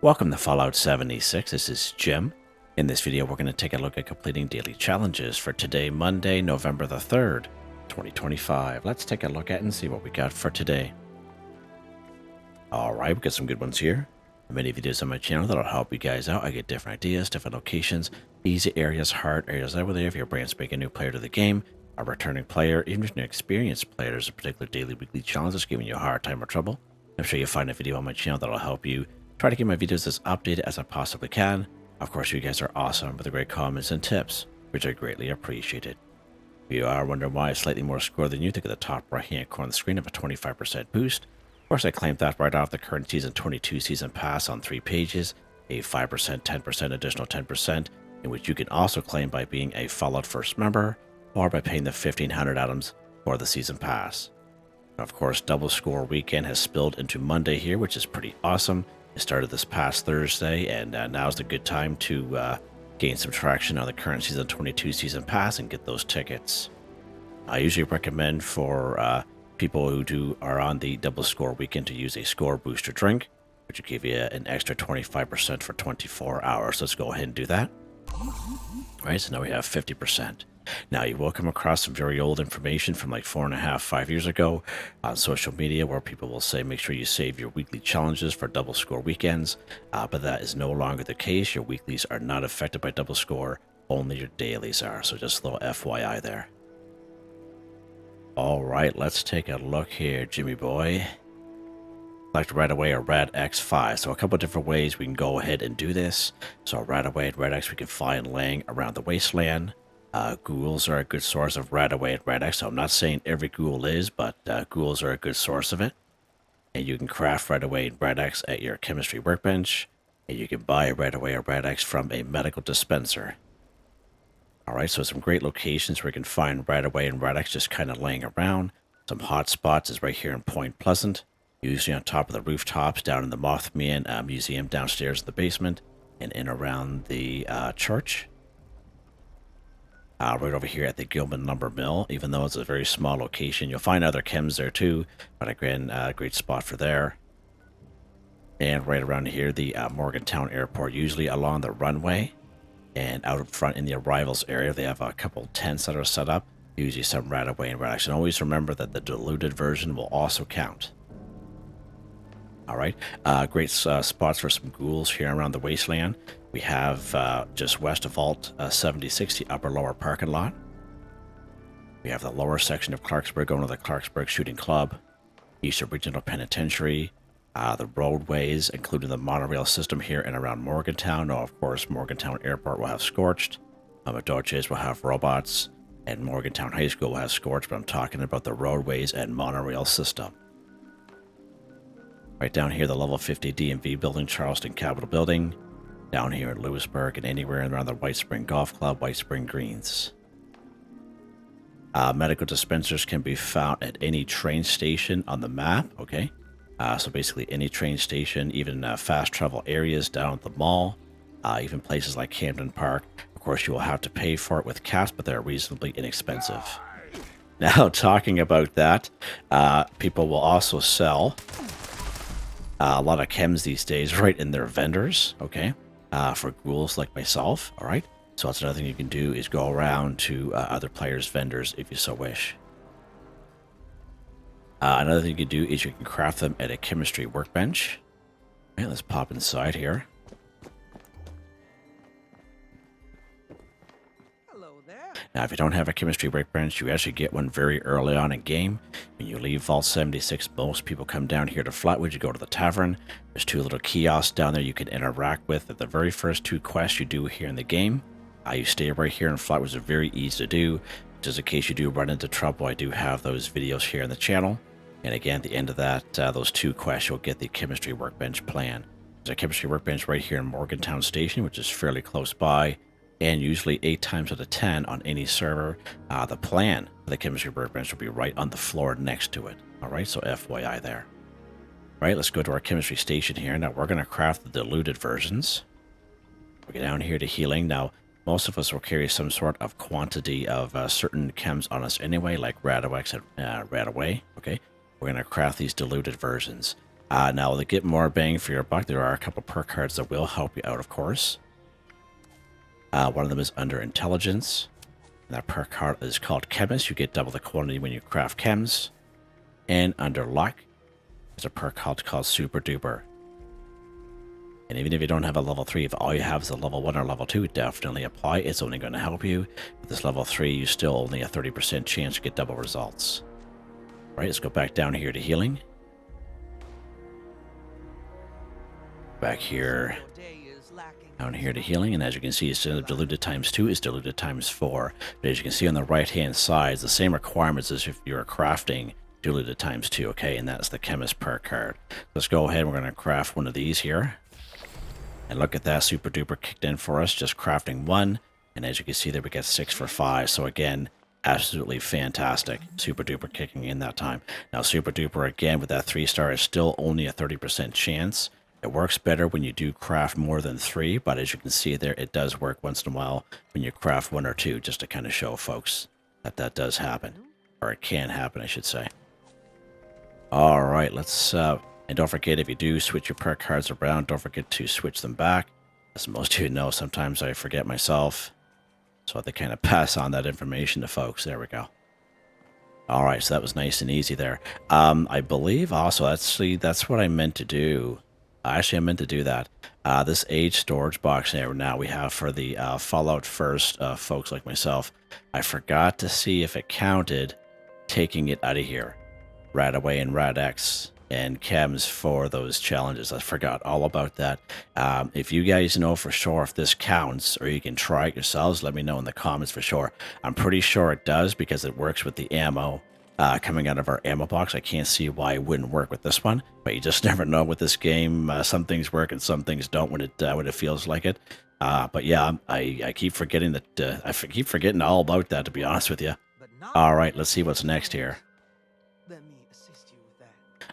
Welcome to Fallout 76. This is Jim. In this video, we're going to take a look at completing daily challenges for today, Monday, November the 3rd, 2025. Let's take a look at it and see what we got for today. All right, we got some good ones here. Many videos on my channel that'll help you guys out. I get different ideas, different locations, easy areas, hard areas over there. If you're a brand spanking new player to the game, a returning player, even if you're an experienced player, there's a particular daily, weekly challenge that's giving you a hard time or trouble. I'm sure you'll find a video on my channel that'll help you. Try to keep my videos as updated as I possibly can. Of course, you guys are awesome with the great comments and tips, which are greatly appreciated. If you are wondering why I slightly more score than you, think of the top right-hand corner of the screen of a 25% boost. Of course, I claimed that right off the current Season 22 Season Pass on 3 pages, a 5%, 10%, additional 10%, in which you can also claim by being a Fallout First member, or by paying the 1,500 items for the Season Pass. Of course, Double Score Weekend has spilled into Monday here, which is pretty awesome. It started this past Thursday, and now's the good time to gain some traction on the current Season 22 Season Pass and get those tickets. I usually recommend for people who are on the Double Score Weekend to use a score booster drink, which will give you an extra 25% for 24 hours. Let's go ahead and do that. All right, so now we have 50%. Now, you will come across some very old information from like 4.5, 5 years ago on social media where people will say, make sure you save your weekly challenges for double score weekends. But that is no longer the case. Your weeklies are not affected by double score. Only your dailies are. So just a little FYI there. All right, let's take a look here, Jimmy boy. Select RadAway or Rad-X 5. So a couple of different ways we can go ahead and do this. So RadAway and Rad-X we can find laying around the wasteland. Ghouls are a good source of RadAway and Rad-X. So I'm not saying every ghoul is, but ghouls are a good source of it. And you can craft RadAway and Rad-X at your chemistry workbench. And you can buy RadAway or Rad-X from a medical dispenser. Alright, so some great locations where you can find RadAway and Rad-X just kind of laying around. Some hot spots is right here in Point Pleasant. Usually on top of the rooftops, down in the Mothman Museum downstairs in the basement. And in around the church. Right over here at the Gilman Lumber Mill, even though it's a very small location. You'll find other chems there too, but again, great spot for there. And right around here, the Morgantown Airport, usually along the runway. And out front in the arrivals area, they have a couple tents that are set up. Usually some RadAway and Rad-X. And always remember that the diluted version will also count. Alright, great spots for some ghouls here around the wasteland. We have just west of Vault 76, the upper lower parking lot. We have the lower section of Clarksburg going to the Clarksburg Shooting Club, Eastern Regional Penitentiary, the roadways, including the monorail system here and around Morgantown. Now, of course, Morgantown Airport will have Scorched, Amadorches will have Robots, and Morgantown High School will have Scorched, but I'm talking about the roadways and monorail system. Right down here, the level 50 DMV building, Charleston Capitol Building. Down here in Lewisburg and anywhere around the White Spring Golf Club, White Spring Greens. Medical dispensers can be found at any train station on the map, okay? So basically any train station, even fast travel areas down at the mall, even places like Camden Park. Of course, you will have to pay for it with cash, but they're reasonably inexpensive. Now, talking about that, people will also sell a lot of chems these days right in their vendors, okay? For ghouls like myself, all right? So that's another thing you can do is go around to other players' vendors if you so wish. Another thing you can do is you can craft them at a chemistry workbench. Okay, let's pop inside here. Now, if you don't have a chemistry workbench, you actually get one very early on in game. When you leave Vault 76, most people come down here to Flatwood. You go to the tavern. There's 2 little kiosks down there you can interact with at the very first 2 quests you do here in the game. You stay right here in Flatwood. It's very easy to do. Just in case you do run into trouble, I do have those videos here on the channel. And again, at the end of that, those 2 quests, you'll get the chemistry workbench plan. There's a chemistry workbench right here in Morgantown Station, which is fairly close by. And usually 8 times out of 10 on any server, the plan for the chemistry workbench will be right on the floor next to it. All right, so FYI there. All right, let's go to our chemistry station here. Now, we're going to craft the diluted versions. We get down here to healing. Now, most of us will carry some sort of quantity of certain chems on us anyway, like RadAway and RadAway. Okay, we're going to craft these diluted versions. Now, to get more bang for your buck, there are a couple perk cards that will help you out, of course. One of them is under Intelligence. And that perk card is called Chemist. You get double the quantity when you craft chems. And under Luck, there's a perk called Super Duper. And even if you don't have a level 3, if all you have is a level 1 or level 2, definitely apply. It's only going to help you. With this level 3, you still only a 30% chance to get double results. All right, let's go back down here to healing. Back here, down here to healing, and as you can see, instead of diluted times 2, is diluted times 4. But as you can see on the right-hand side, it's the same requirements as if you were crafting diluted times 2, okay? And that's the Chemist perk card. Let's go ahead, we're going to craft one of these here. And look at that, Super Duper kicked in for us, just crafting 1. And as you can see there, we get 6 for 5. So again, absolutely fantastic. Super Duper kicking in that time. Now, Super Duper, again, with that 3-star, is still only a 30% chance. It works better when you do craft more than 3, but as you can see there, it does work once in a while when you craft 1 or 2, just to kind of show folks that that does happen. Or it can happen, I should say. All right, let's... and don't forget, if you do switch your perk cards around, don't forget to switch them back. As most of you know, sometimes I forget myself. So I have to kind of pass on that information to folks. There we go. All right, so that was nice and easy there. I believe also, that's what I meant to do. Actually, I meant to do that. This age storage box there now we have for the Fallout First folks like myself. I forgot to see if it counted taking it out of here. RadAway and Rad-X and chems for those challenges. I forgot all about that. If you guys know for sure if this counts, or you can try it yourselves, let me know in the comments for sure. I'm pretty sure it does because it works with the ammo coming out of our ammo box. I can't see why it wouldn't work with this one, but you just never know with this game. Some things work and some things don't when it feels like it. But yeah, I keep forgetting that. I keep forgetting all about that, to be honest with you. All right, let's see what's next here.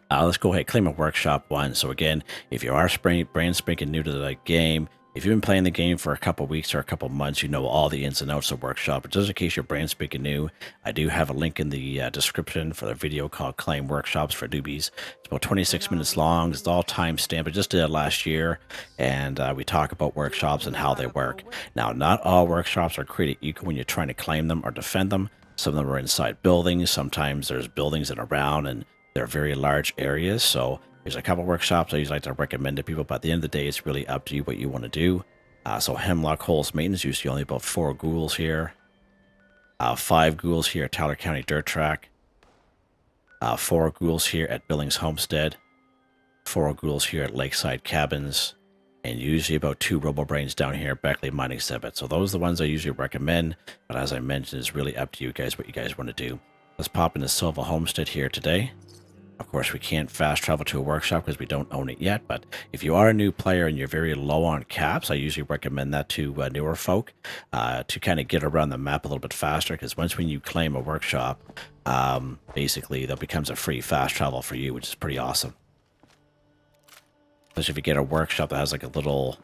Let's go ahead, claim a workshop 1. So again, if you are brand spanking new to the game, if you've been playing the game for a couple weeks or a couple months, you know all the ins and outs of workshop. But just in case you're brand spanking new, I do have a link in the description for the video called Claim Workshops for Newbies. It's about 26 minutes long. It's all time stamped. I just did it last year, and we talk about workshops and how they work. Now, not all workshops are created equal when you're trying to claim them or defend them. Some of them are inside buildings. Sometimes there's buildings that are around, and they're very large areas. So there's a couple workshops I usually like to recommend to people, but at the end of the day, it's really up to you what you want to do. So Hemlock Holes Maintenance, usually only about 4 ghouls here. 5 ghouls here at Tyler County Dirt Track. 4 ghouls here at Billings Homestead. 4 ghouls here at Lakeside Cabins. And usually about 2 RoboBrains down here at Beckley Mine Exhibit. So those are the ones I usually recommend. But as I mentioned, it's really up to you guys what you guys want to do. Let's pop into Silva Homestead here today. Of course, we can't fast travel to a workshop because we don't own it yet, but if you are a new player and you're very low on caps, I usually recommend that to newer folk to kind of get around the map a little bit faster, because when you claim a workshop, basically that becomes a free fast travel for you, which is pretty awesome. Especially if you get a workshop that has like a little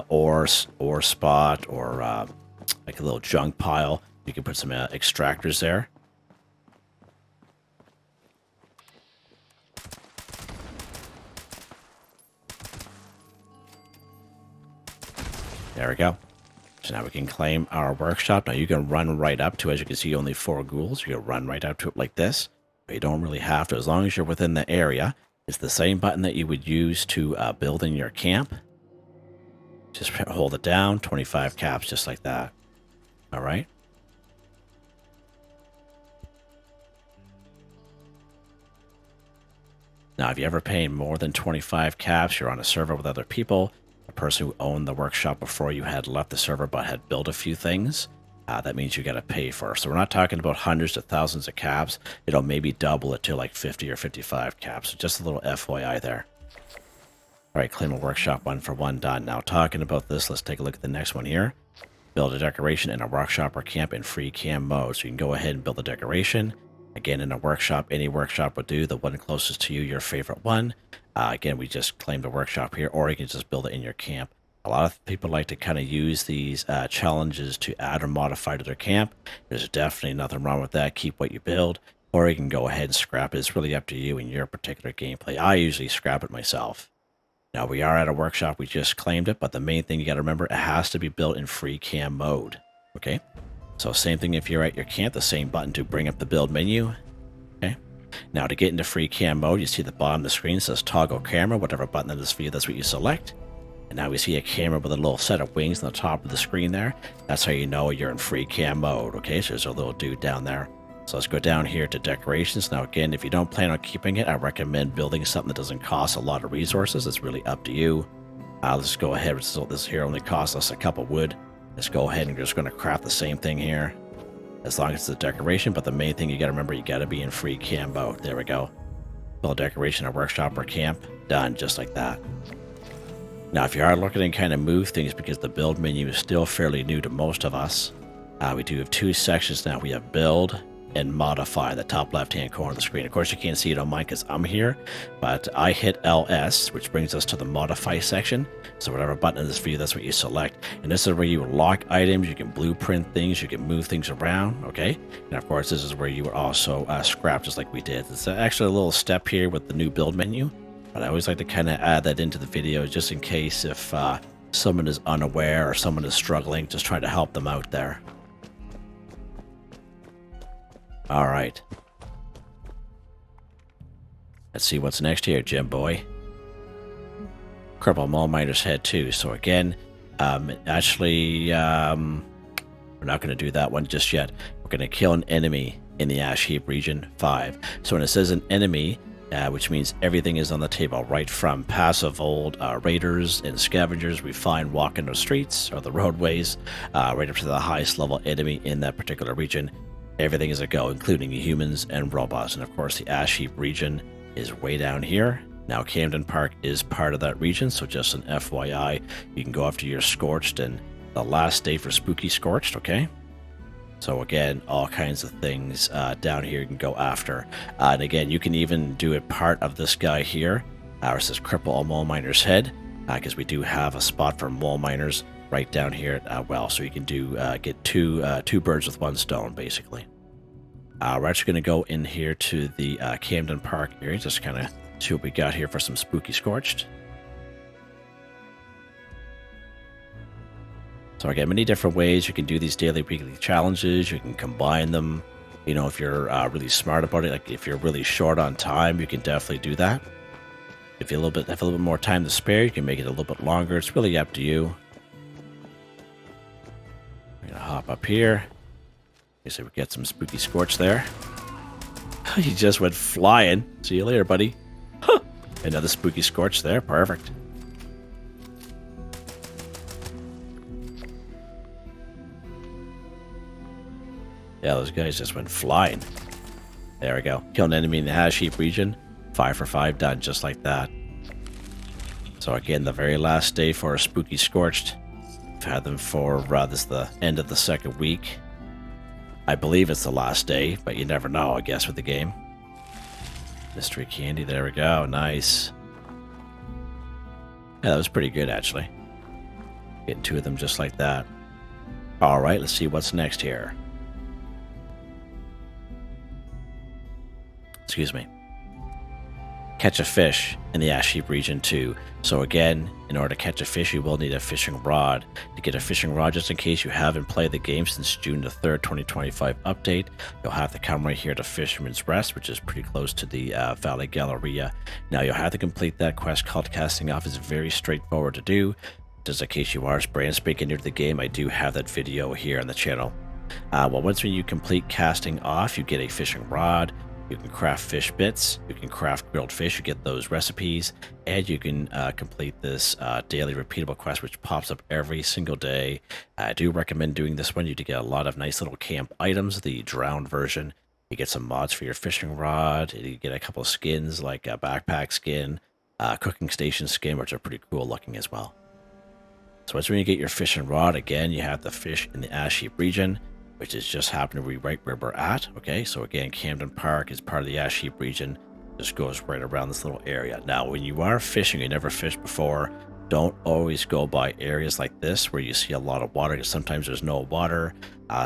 ore spot or like a little junk pile, you can put some extractors there. There we go. So now we can claim our workshop. Now you can run right up to, as you can see, only 4 ghouls. You can run right up to it like this. But you don't really have to, as long as you're within the area. It's the same button that you would use to build in your camp. Just hold it down, 25 caps, just like that. All right. Now, if you ever pay more than 25 caps, you're on a server with other people. A person who owned the workshop before you had left the server but had built a few things, that means you got to pay for it. So we're not talking about hundreds of thousands of caps. It'll maybe double it to like 50 or 55 caps. So just a little FYI there. All right, claim a workshop 1 for 1 done. Now talking about this, let's take a look at the next one here. Build a decoration in a workshop or camp in free cam mode. So you can go ahead and build a decoration. Again, in a workshop, any workshop would do. The one closest to you, your favorite one. Again, we just claimed a workshop here, or you can just build it in your camp. A lot of people like to kind of use these challenges to add or modify to their camp. There's definitely nothing wrong with that. Keep what you build. or you can go ahead and scrap it. It's really up to you and your particular gameplay. I usually scrap it myself. Now, we are at a workshop. We just claimed it, but the main thing you got to remember, it has to be built in free cam mode. Okay? So same thing if you're at your camp, the same button to bring up the build menu. Okay? Now, to get into free cam mode, you see the bottom of the screen says toggle camera, whatever button that is for you, that's what you select. And now we see a camera with a little set of wings on the top of the screen there. That's how you know you're in free cam mode. Okay, so there's a little dude down there. So let's go down here to decorations. Now again, if you don't plan on keeping it, I recommend building something that doesn't cost a lot of resources. It's really up to you. Let's go ahead. So this here only costs us a couple wood. Let's go ahead and we're just going to craft the same thing here. As long as it's a decoration, but the main thing you got to remember, you got to be in free cam mode. There we go. Build decoration, a workshop or camp. Done, just like that. Now, if you are looking to kind of move things, because the build menu is still fairly new to most of us, we do have two sections now. We have build and modify, the top left-hand corner of the screen. Of course, you can't see it on mine because I'm here, but I hit LS, which brings us to the modify section. So whatever button is for you, that's what you select. And this is where you lock items, you can blueprint things, you can move things around, okay? And of course, this is where you would also scrap, just like we did. It's actually a little step here with the new build menu. But I always like to kind of add that into the video just in case if someone is unaware or someone is struggling, just try to help them out there. All right. Let's see what's next here, Jim boy. Cripple Mole Miner's Head too. So again, actually, we're not going to do that one just yet. We're going to kill an enemy in the Ash Heap region 5. So when it says an enemy, which means everything is on the table, right from passive old raiders and scavengers we find walking the streets or the roadways, right up to the highest level enemy in that particular region. Everything is a go, including humans and robots. And of course, the Ash Heap region is way down here. Now, Camden Park is part of that region, so just an FYI, you can go after your Scorched and the last day for Spooky Scorched, okay? So again, all kinds of things down here you can go after. And again, you can even do it part of this guy here. It says Cripple a Mole Miner's Head, because we do have a spot for mole miners right down here well. So you can do get two birds with one stone, basically. We're actually going to go in here to the Camden Park area, just kind of see what we got here for some Spooky Scorched. So again, many different ways you can do these daily, weekly challenges. You can combine them. You know, if you're really smart about it, like if you're really short on time, you can definitely do that. If you have a little bit more time to spare, you can make it a little bit longer. It's really up to you. I'm gonna hop up here. Okay, so we get some Spooky Scorch there. He just went flying. See you later, buddy. Huh. Another Spooky Scorch there. Perfect. Yeah, those guys just went flying. There we go. Kill an enemy in the Ash Heap region. 5 for 5 done, just like that. So again, the very last day for a Spooky Scorched. We've had them for, this is the end of the second week. I believe it's the last day, but you never know, I guess, with the game. Mystery Candy, there we go. Nice. Yeah, that was pretty good, actually. Getting 2 of them just like that. Alright, let's see what's next here. Excuse me. Catch a fish in the Ash Heap region 2. So again, in order to catch a fish, you will need a fishing rod. To get a fishing rod, just in case you haven't played the game since June the 3rd, 2025 update, you'll have to come right here to Fisherman's Rest, which is pretty close to the Valley Galleria. Now, you'll have to complete that quest called Casting Off. It's very straightforward to do. Just in case you are brand spanking new to the game, I do have that video here on the channel. Well, once when you complete Casting Off, you get a fishing rod. You can craft fish bits, you can craft grilled fish, you get those recipes, and you can complete this daily repeatable quest, which pops up every single day. I do recommend doing this one. You do get a lot of nice little camp items, the drowned version. You get some mods for your fishing rod, you get a couple of skins, like a backpack skin, cooking station skin, which are pretty cool looking as well. So once when you get your fishing rod, again, you have the fish in the Ash Heap region, which is just happened to be right where we're at. Okay, so again, Camden Park is part of the Ash Heap region. Just goes right around this little area. Now, when you are fishing, you never fished before, don't always go by areas like this where you see a lot of water, because sometimes there's no water.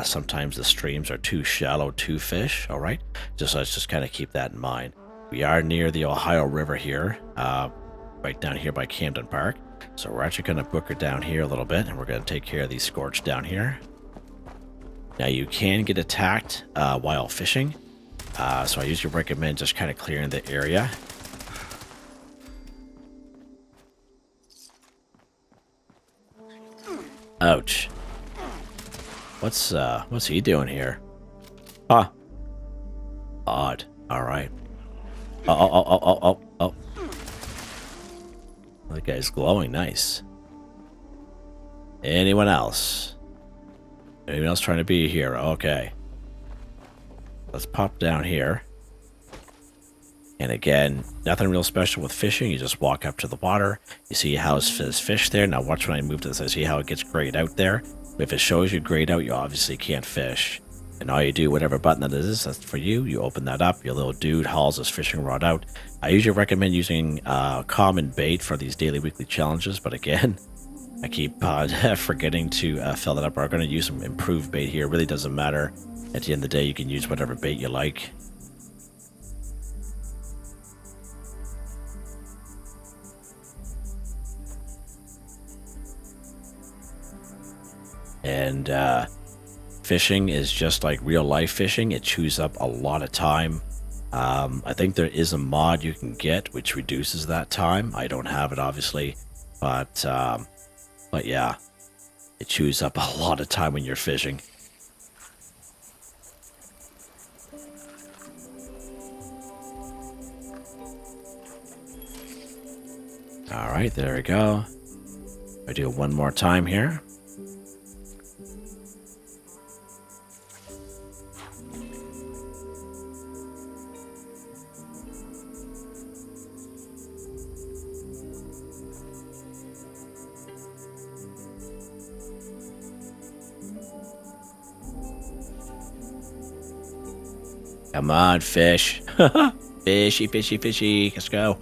Sometimes the streams are too shallow to fish, all right? Let's just kind of keep that in mind. We are near the Ohio River here, right down here by Camden Park. So we're actually going to book her down here a little bit, and we're going to take care of these scorch down here. Now, you can get attacked while fishing, so I usually recommend just kind of clearing the area. Ouch. What's he doing here? Huh. Odd. Alright. Oh. That guy's glowing. Nice. Anyone else? Anyone else trying to be here? Okay. Let's pop down here. And again, nothing real special with fishing. You just walk up to the water. You see how there's fish there. Now watch when I move to this. I see how it gets grayed out there. If it shows you grayed out, you obviously can't fish. And all you do, whatever button that is, that's for you. You open that up. Your little dude hauls his fishing rod out. I usually recommend using common bait for these daily, weekly challenges. But again, I keep forgetting to fill that up. We're going to use some improved bait here. It really doesn't matter. At the end of the day, you can use whatever bait you like. And fishing is just like real life fishing. It chews up a lot of time. I think there is a mod you can get which reduces that time. I don't have it, obviously, but yeah, it chews up a lot of time when you're fishing. All right, there we go. I do it one more time here. Come on, fish. Fishy, fishy, fishy. Let's go.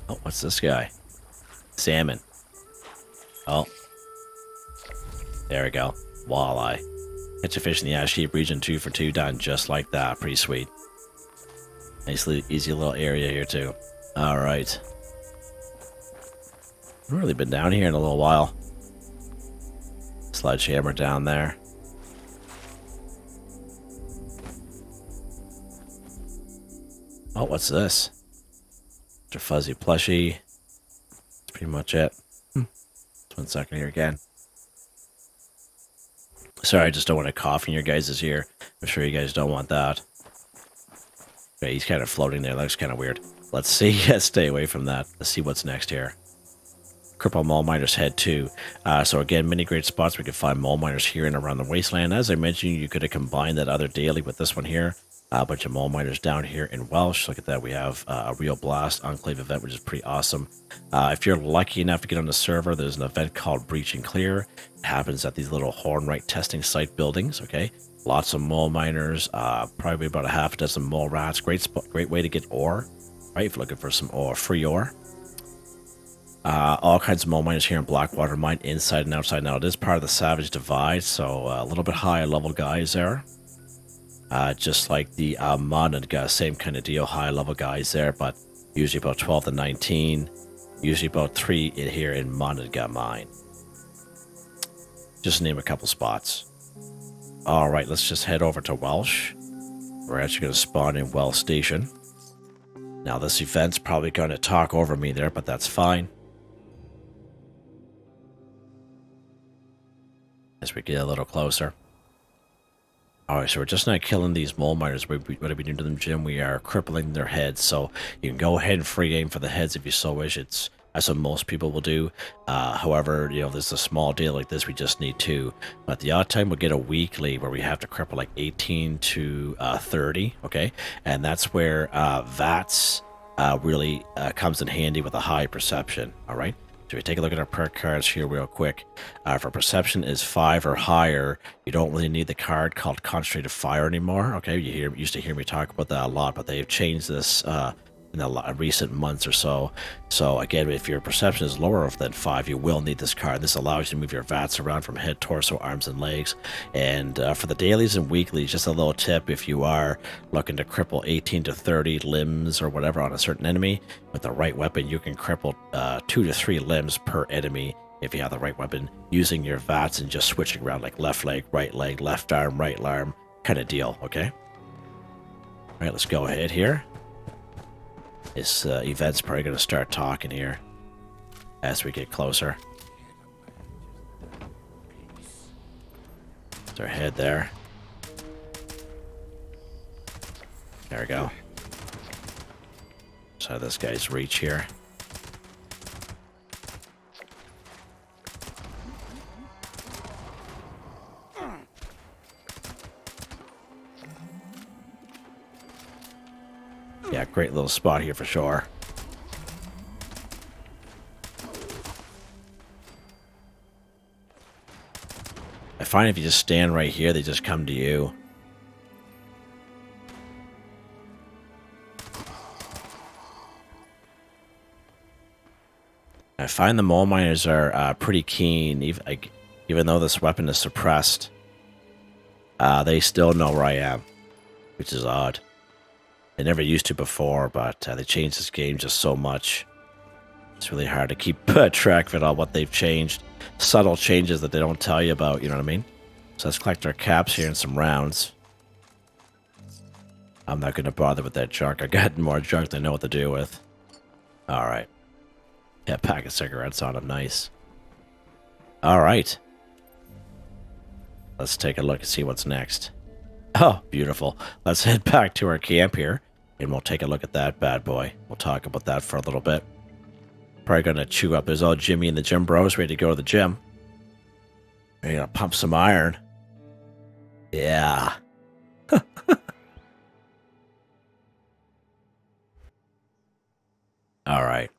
Oh, what's this guy? Salmon. Oh. There we go. Walleye. Catch a fish in the Ash Heap region 2 for 2 done just like that. Pretty sweet. Nice, easy little area here too. All right. I've really been down here in a little while. Sledgehammer down there. Oh, what's this? It's a fuzzy plushie. That's pretty much it. Just 1 second here again. Sorry, I just don't want to cough in your guys' ear. I'm sure you guys don't want that. Okay, he's kind of floating there. That looks kind of weird. Let's see. Stay away from that. Let's see what's next here. Cripple Mole Miner's Head 2. So again, many great spots. We can find mole miners here and around the wasteland. As I mentioned, you could have combined that other daily with this one here. A bunch of mole miners down here in Welsh. Look at that. We have a Real Blast Enclave event, which is pretty awesome. If you're lucky enough to get on the server, there's an event called Breach and Clear. It happens at these little Hornwright testing site buildings, okay? Lots of mole miners, probably about a half a dozen mole rats. Great way to get ore, right? If you're looking for some ore, free ore. All kinds of mole miners here in Blackwater Mine, inside and outside. Now, it is part of the Savage Divide, so a little bit higher level guys there. Just like the Monaga, same kind of deal, high level guys there, but usually about 12 to 19. Usually about 3 in here in Monaga Mine. Just name a couple spots. All right, let's just head over to Welsh. We're actually going to spawn in Welsh Station. Now, this event's probably going to talk over me there, but that's fine. As we get a little closer. Alright, so we're just not killing these mole miners. What are we doing to them, Jim? We are crippling their heads. So you can go ahead and free aim for the heads if you so wish. That's what most people will do. However, you know, there's a small deal like this. We just need 2. But the odd time we'll get a weekly where we have to cripple like 18 to 30. Okay, and that's where VATS really comes in handy with a high perception. All right. So we take a look at our perk cards here real quick. For perception is 5 or higher, you don't really need the card called Concentrated Fire anymore. Okay, you used to hear me talk about that a lot, but they've changed this in the recent months or so. So again, if your perception is lower than 5, you will need this card. This allows you to move your VATs around from head, torso, arms, and legs. And for the dailies and weeklies, just a little tip: if you are looking to cripple 18 to 30 limbs or whatever on a certain enemy, with the right weapon, you can cripple 2 to 3 limbs per enemy if you have the right weapon, using your VATs and just switching around like left leg, left arm, right arm kind of deal, okay? All right, let's go ahead here. This event's probably going to start talking here as we get closer. There's our head there. There we go. So this guy's reach here. Yeah, great little spot here for sure. I find if you just stand right here, they just come to you. I find the mole miners are pretty keen, even though this weapon is suppressed. They still know where I am, which is odd. They never used to before, but they changed this game just so much. It's really hard to keep track of it all, what they've changed. Subtle changes that they don't tell you about, you know what I mean? So let's collect our caps here and some rounds. I'm not going to bother with that junk. I got more junk than I know what to do with. Alright. Yeah, pack of cigarettes on them. Nice. Alright. Let's take a look and see what's next. Oh, beautiful. Let's head back to our camp here, and we'll take a look at that bad boy. We'll talk about that for a little bit. Probably going to chew up. There's all Jimmy and the gym bros ready to go to the gym. Ready to pump some iron. Yeah. All right.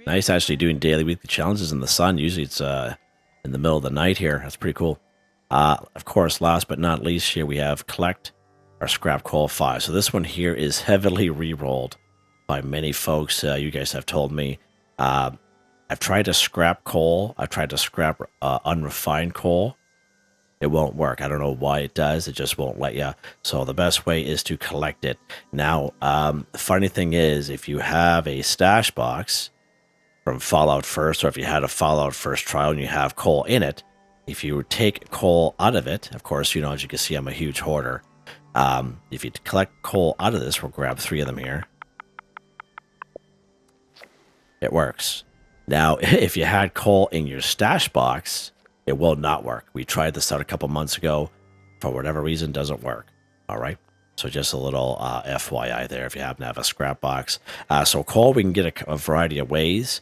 Nice actually doing daily, weekly challenges in the sun. Usually it's in the middle of the night here. That's pretty cool. Of course, last but not least, here we have collect our scrap coal 5. So this one here is heavily re-rolled by many folks. You guys have told me. I've tried to scrap coal. I've tried to scrap unrefined coal. It won't work. I don't know why it does. It just won't let you. So the best way is to collect it. Now, the funny thing is, if you have a stash box from Fallout First, or if you had a Fallout First trial and you have coal in it, if you take coal out of it, of course, you know, as you can see, I'm a huge hoarder. If you collect coal out of this, we'll grab 3 of them here. It works. Now, if you had coal in your stash box, it will not work. We tried this out a couple months ago. For whatever reason, it doesn't work. All right. So just a little FYI there if you happen to have a scrap box. So coal, we can get a variety of ways.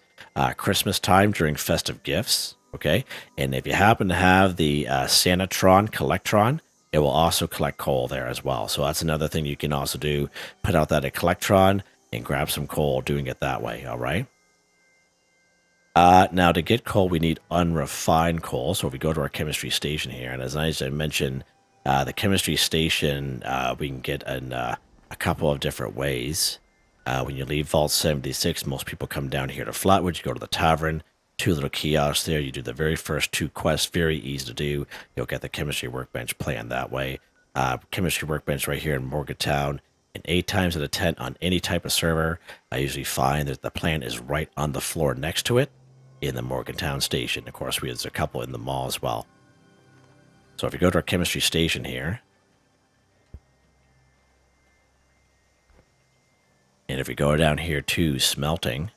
Christmas time during festive gifts. Okay. And if you happen to have the Santatron Collectron, it will also collect coal there as well. So that's another thing you can also do. Put out that Collectron and grab some coal doing it that way. All right. Now, to get coal, we need unrefined coal. So if we go to our chemistry station here, and as I mentioned, the chemistry station, we can get in a couple of different ways. When you leave Vault 76, most people come down here to Flatwood. You go to the tavern, 2 little kiosks there. You do the very first 2 quests, very easy to do. You'll get the chemistry workbench planned that way. Chemistry workbench right here in Morgantown. And 8 times out of 10 on any type of server, I usually find that the plan is right on the floor next to it in the Morgantown station. Of course, there's a couple in the mall as well. So if you go to our chemistry station here, and if we go down here to smelting,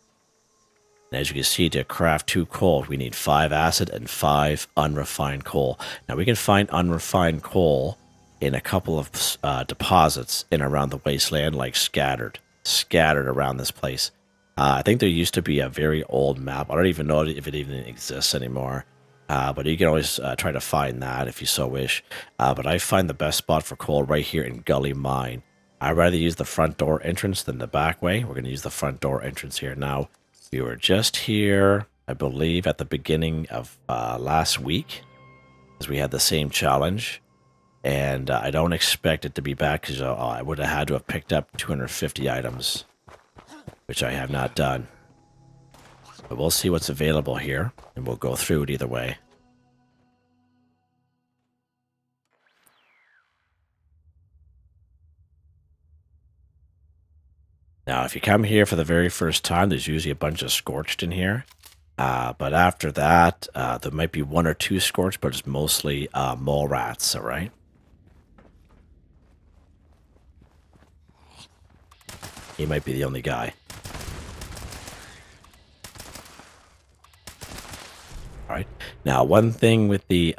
and as you can see, to craft 2 coal, we need 5 acid and 5 unrefined coal. Now we can find unrefined coal in a couple of deposits in around the wasteland, like scattered around this place. I think there used to be a very old map. I don't even know if it even exists anymore. But you can always try to find that if you so wish. But I find the best spot for coal right here in Gully Mine. I'd rather use the front door entrance than the back way. We're going to use the front door entrance here. Now, we were just here, I believe, at the beginning of last week, because we had the same challenge. And I don't expect it to be back, because I would have had to have picked up 250 items, which I have not done. But we'll see what's available here, and we'll go through it either way. Now, if you come here for the very first time, there's usually a bunch of Scorched in here. But after that, there might be 1 or 2 Scorched, but it's mostly mole rats, all right? He might be the only guy. All right. Now, one thing with the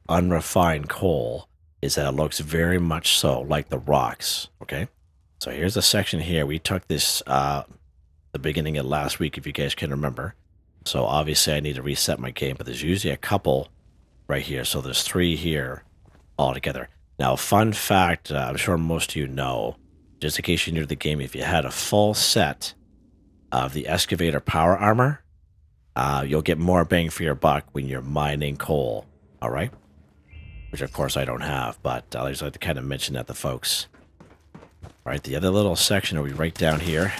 unrefined coal is that it looks very much so like the rocks, okay? So here's a section here. We took this the beginning of last week, if you guys can remember. So obviously I need to reset my game, but there's usually a couple right here. So there's 3 here all together. Now, fun fact, I'm sure most of you know, just in case you're new to the game, if you had a full set of the excavator power armor, you'll get more bang for your buck when you're mining coal, all right? Which, of course, I don't have, but I just like to kind of mention that to folks. All right, the other little section will be right down here.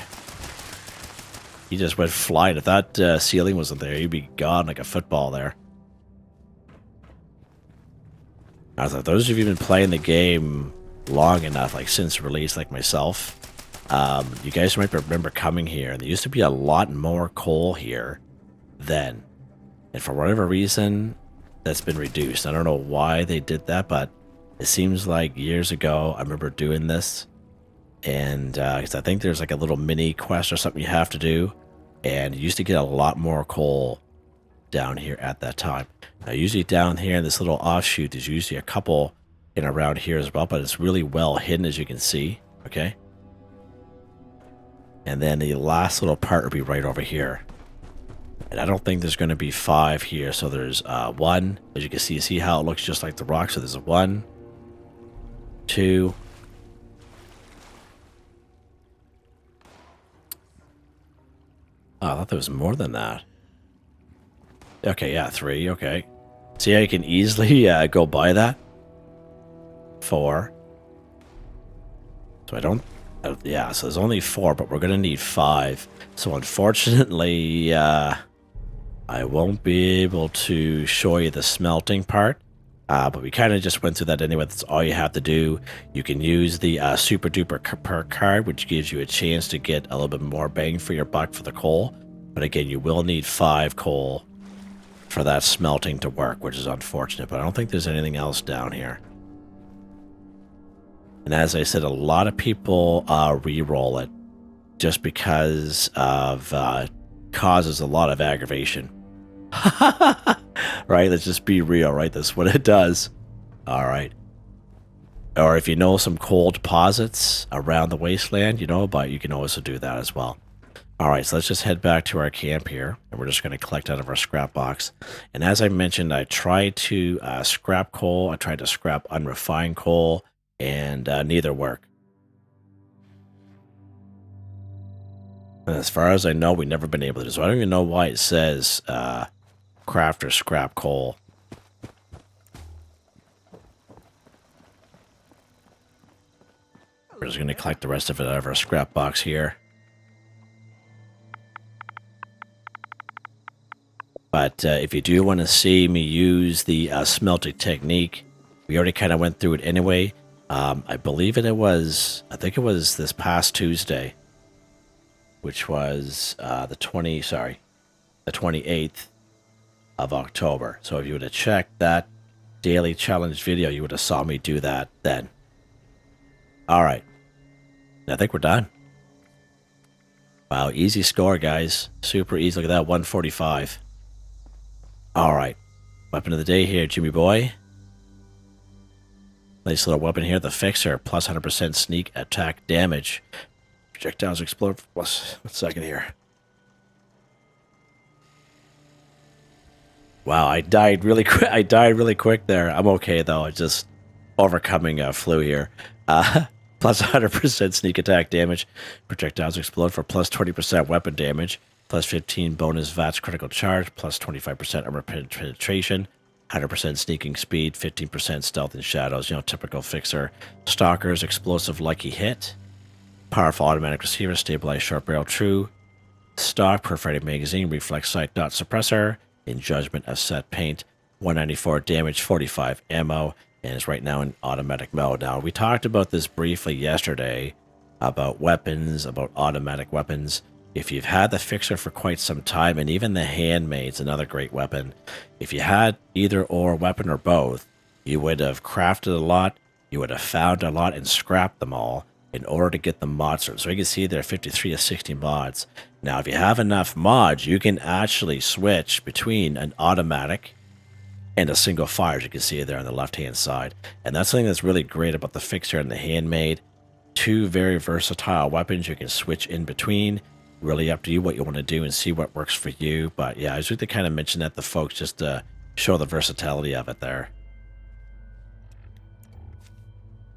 He just went flying. If that ceiling wasn't there, he'd be gone like a football there. Now, for those of you who've been playing the game long enough, like since release, like myself, you guys might remember coming here, and there used to be a lot more coal here then. And for whatever reason, that's been reduced. I don't know why they did that, but it seems like years ago, I remember doing this. And cause I think there's like a little mini quest or something you have to do. And you used to get a lot more coal down here at that time. Now, usually down here in this little offshoot, there's usually a couple in around here as well, but it's really well hidden, as you can see. Okay. And then the last little part will be right over here. And I don't think there's going to be 5 here. So there's 1, as you can see how it looks just like the rock. So there's a 1, 2, oh, I thought there was more than that. Okay, yeah, 3, okay. See how you can easily go by that? 4. So I don't... yeah, so there's only 4, but we're going to need 5. So unfortunately, I won't be able to show you the smelting part. But we kind of just went through that anyway. That's all you have to do. You can use the Super Duper Perk card, which gives you a chance to get a little bit more bang for your buck for the coal. But again, you will need 5 coal for that smelting to work, which is unfortunate. But I don't think there's anything else down here. And as I said, a lot of people re-roll it just because of causes a lot of aggravation. Right, let's just be real, right? That's what it does. All right. Or if you know some coal deposits around the wasteland, you know, but you can also do that as well. All right, so let's just head back to our camp here, and we're just going to collect out of our scrap box. And as I mentioned, I tried to scrap coal. I tried to scrap unrefined coal, and neither work. And as far as I know, we've never been able to do so. I don't even know why it says craft or scrap coal. We're just going to collect the rest of it out of our scrap box here. But if you do want to see me use the smelting technique, we already kind of went through it anyway. I believe I think it was this past Tuesday, which was the 28th of October. So if you would have checked that daily challenge video, you would have saw me do that then. All right. I think we're done. Wow, easy score, guys. Super easy. Look at that, 145. All right. Weapon of the day here, Jimmy boy. Nice little weapon here, the Fixer, plus 100% sneak attack damage. Projectiles explode. Plus, 1 second here. Wow, I died really quick. I died really quick there. I'm okay though. I just overcoming flu here. plus 100% sneak attack damage. Projectiles explode for plus 20% weapon damage, plus 15 bonus VATS critical charge, plus 25% armor penetration, 100% sneaking speed, 15% stealth and shadows. You know, typical fixer. Stalkers, explosive lucky hit. Powerful automatic receiver, stabilized short barrel true. Stock, perforated magazine, reflex sight, dot suppressor. In judgment of set paint, 194 damage, 45 ammo, and is right now in automatic mode. Now, we talked about this briefly yesterday about weapons, about automatic weapons. If you've had the fixer for quite some time, and even the handmade's another great weapon, if you had either or weapon or both, you would have crafted a lot, you would have found a lot and scrapped them all in order to get the mods. So you can see there are 53 to 60 mods. Now, if you have enough mods, you can actually switch between an automatic and a single fire, as you can see there on the left-hand side. And that's something that's really great about the fixer and the handmade. Two very versatile weapons you can switch in between. Really up to you what you want to do and see what works for you. But yeah, I just like to kind of mention that to folks just to show the versatility of it there.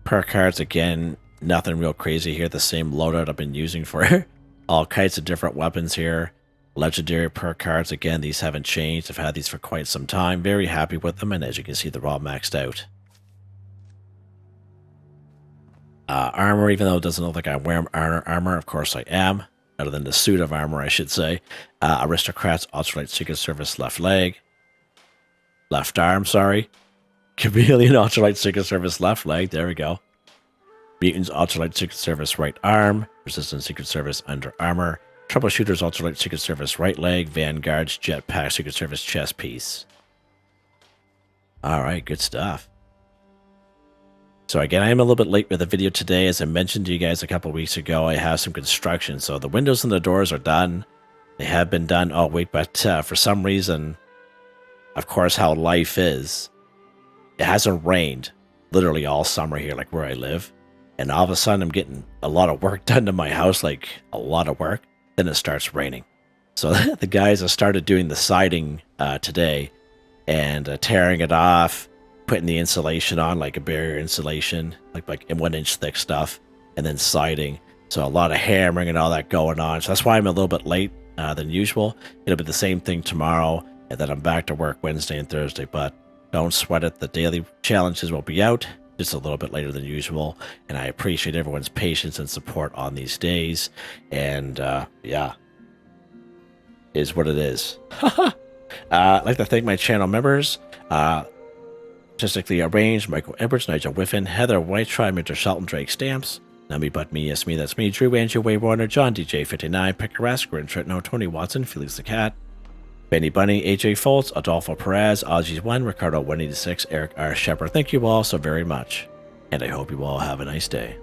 Perk cards, again, nothing real crazy here. The same loadout I've been using for all kinds of different weapons here. Legendary perk cards, again, these haven't changed. I've had these for quite some time. Very happy with them, and as you can see, they're all maxed out. Armor, even though it doesn't look like I'm wearing armor, of course I am. Other than the suit of armor, I should say. Aristocrats, Ultralight Secret Service left leg. Left arm, sorry. Chameleon, Ultralight Secret Service left leg. There we go. Mutants, Ultralight Secret Service right arm. Resistance Secret Service under armor. Troubleshooters, Ultralight Secret Service right leg. Vanguards, Jetpack Secret Service chest piece. Alright, good stuff. So again, I am a little bit late with the video today. As I mentioned to you guys a couple weeks ago, I have some construction. So the windows and the doors are done. They have been done all week, but for some reason, of course, how life is, it hasn't rained literally all summer here, like where I live. And all of a sudden, I'm getting a lot of work done to my house, like a lot of work. Then it starts raining. So the guys have started doing the siding today and tearing it off, putting the insulation on, like a barrier insulation, like in 1-inch thick stuff, and then siding. So a lot of hammering and all that going on. So that's why I'm a little bit late than usual. It'll be the same thing tomorrow, and then I'm back to work Wednesday and Thursday. But don't sweat it. The daily challenges will be out just a little bit later than usual, and I appreciate everyone's patience and support on these days. And yeah, is what it is. I'd like to thank my channel members. Artistically Arranged, Michael Edwards, Nigel Wiffen, Heather, Whitetribe, Mr. Shelton, Drake Stamps, NotMeButMeYesMeThatsMe, Drew, Andrew, Waywarner, John, DJ59, Picquerist, Grin Tritno, Tony Watson, Felix the Cat, Benny Bunny, AJ Foltz, Adolfo Perez, Ozzy's1, Ricardo 186, Eric R. Shepard. Thank you all so very much, and I hope you all have a nice day.